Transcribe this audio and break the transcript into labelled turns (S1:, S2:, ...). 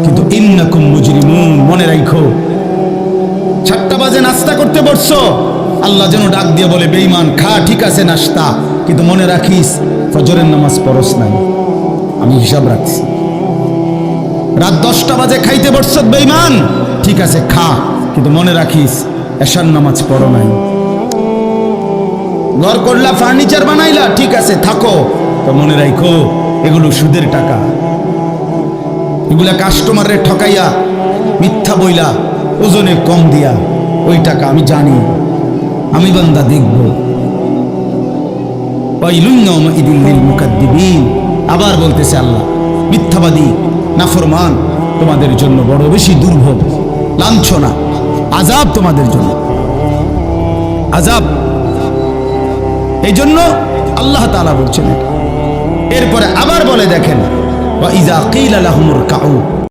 S1: কিন্তু ইন্নাকুম মুজরিমুন, মনে রাখো 7টা বাজে নাস্তা করতে বসছো, আল্লাহ যেন ডাক দিয়ে বলে বেঈমান খা, ঠিক আছে নাস্তা, কিন্তু মনে রাখিস ফজরের নামাজ পড়স নাই, আমি হিসাব রাখছি। রাত 10টা বাজে খাইতে বসছো বেঈমান, ঠিক আছে খা, কিন্তু মনে রাখিস এশার নামাজ পড়ো নাই। ঘর করলা, ফার্নিচার বানাইলা, ঠিক আছে থাকো, তো মনে রাখো এগুলো সুদের টাকা, এগুলা কাস্টমারের ঠকাইয়া মিথ্যা বইলা ওজনে কম দিয়া ওই টাকা আমি জানি, আমি বান্দা দেখব। আবার বলতেছে আল্লাহ, মিথ্যাবাদী নাফরমান তোমাদের জন্য বড় বেশি দুর্ভোগ, লাঞ্ছনা, আযাব তোমাদের জন্য, আযাব। এই জন্য আল্লাহ তাআলা বলছেন। এরপরে আবার বলে দেখেন, ওয়া ইযা কিলা লাহুমুরকাউ